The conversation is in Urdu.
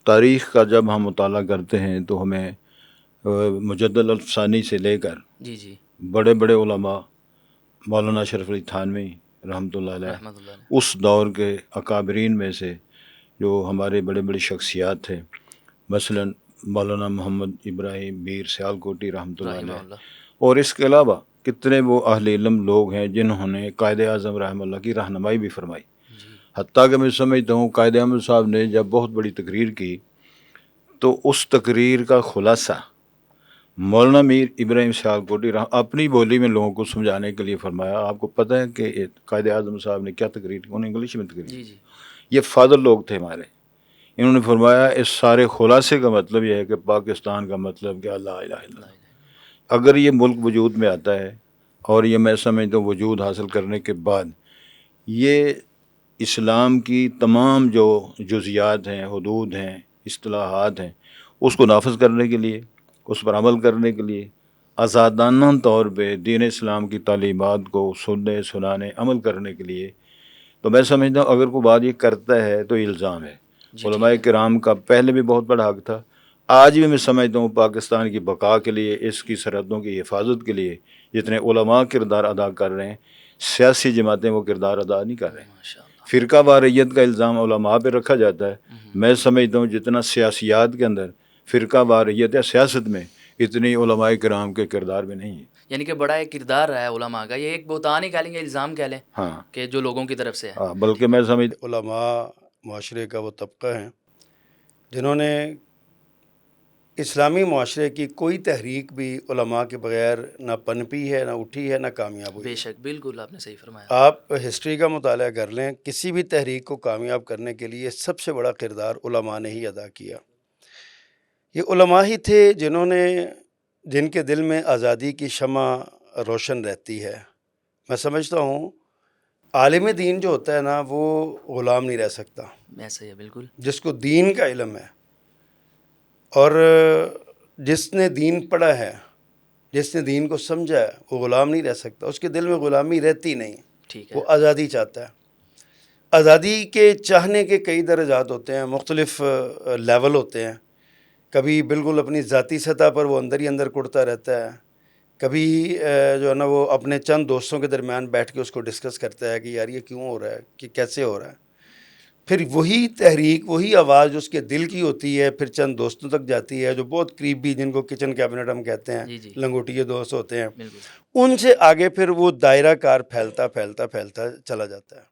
تاریخ کا جب ہم مطالعہ کرتے ہیں تو ہمیں مجدد الفسانی سے لے کر جی جی بڑے بڑے علماء، مولانا اشرف علی تھانوی رحمۃ اللہ علیہ، رحمۃ اللہ علیہ. اس دور کے اکابرین میں سے جو ہمارے بڑے بڑی شخصیات تھے، مثلا مولانا محمد ابراہیم میر سیالکوٹی رحمۃ اللہ رحمہ علیہ، اللہ. اور اس کے علاوہ کتنے وہ اہل علم لوگ ہیں جنہوں نے قائد اعظم رحمہ اللہ کی رہنمائی بھی فرمائی. جی حتیٰ کہ میں سمجھتا ہوں قائد احمد صاحب نے جب بہت بڑی تقریر کی تو اس تقریر کا خلاصہ مولانا میر ابراہیم سیالکوٹی اپنی بولی میں لوگوں کو سمجھانے کے لیے فرمایا. آپ کو پتہ ہے کہ قائد اعظم صاحب نے کیا تقریر کی؟ انہوں نے انگلش میں تقریر کی. جی جی یہ فاضل لوگ تھے ہمارے. انہوں نے فرمایا اس سارے خلاصے کا مطلب یہ ہے کہ پاکستان کا مطلب کہ لا الہ الا لا اللہ. الہ الا اگر یہ ملک وجود میں آتا ہے اور یہ میں سمجھتا ہوں وجود حاصل کرنے کے بعد یہ اسلام کی تمام جو جزیات ہیں، حدود ہیں، اصطلاحات ہیں، اس کو نافذ کرنے کے لیے، اس پر عمل کرنے کے لیے، آزادانہ طور پہ دین اسلام کی تعلیمات کو سننے سنانے عمل کرنے کے لیے، تو میں سمجھتا ہوں اگر کوئی بات یہ کرتا ہے تو الزام ہے. جی علماء ٹھیک ہے. کرام کا پہلے بھی بہت بڑا حق تھا، آج بھی میں سمجھتا ہوں پاکستان کی بقا کے لیے، اس کی سرحدوں کی حفاظت کے لیے جتنے علماء کردار ادا کر رہے ہیں، سیاسی جماعتیں وہ کردار ادا نہیں کر رہے ہیں. ماشاء اللہ. فرقہ واریت کا الزام علماء پہ رکھا جاتا ہے. میں سمجھتا ہوں جتنا سیاسیات کے اندر فرقہ واریت یا سیاست میں اتنی علماء کرام کے کردار میں نہیں ہے. یعنی کہ بڑا ایک کردار رہا ہے علماء کا. یہ ایک بہتان ہی کہہ لیں گے، الزام کہہ لیں ہاں کہ جو لوگوں کی طرف سے ہے. ہاں، بلکہ میں سمجھتا علماء معاشرے کا وہ طبقہ ہیں جنہوں نے اسلامی معاشرے کی کوئی تحریک بھی علماء کے بغیر نہ پنپی ہے، نہ اٹھی ہے، نہ کامیاب ہوئی بے ہے. شک، بالکل آپ نے صحیح فرمایا. آپ ہسٹری کا مطالعہ کر لیں، کسی بھی تحریک کو کامیاب کرنے کے لیے سب سے بڑا کردار علماء نے ہی ادا کیا. یہ علماء ہی تھے جن کے دل میں آزادی کی شمع روشن رہتی ہے. میں سمجھتا ہوں عالم دین جو ہوتا ہے نا، وہ غلام نہیں رہ سکتا. ایسا ہی ہے بالکل. جس کو دین کا علم ہے اور جس نے دین پڑھا ہے، جس نے دین کو سمجھا ہے، وہ غلام نہیں رہ سکتا. اس کے دل میں غلامی رہتی نہیں. ٹھیک ہے. وہ آزادی چاہتا ہے. آزادی کے چاہنے کے کئی درجات ہوتے ہیں، مختلف لیول ہوتے ہیں. کبھی بالکل اپنی ذاتی سطح پر وہ اندر ہی اندر کڑتا رہتا ہے، کبھی جو ہے نا وہ اپنے چند دوستوں کے درمیان بیٹھ کے اس کو ڈسکس کرتا ہے کہ یار یہ کیوں ہو رہا ہے، کہ کیسے ہو رہا ہے. پھر وہی تحریک، وہی آواز جو اس کے دل کی ہوتی ہے، پھر چند دوستوں تک جاتی ہے جو بہت قریبی، جن کو کچن کیبنٹ ہم کہتے ہیں، جی جی لنگوٹیے دوست ہوتے ہیں. بالکل. ان سے آگے پھر وہ دائرہ کار پھیلتا پھیلتا پھیلتا چلا جاتا ہے.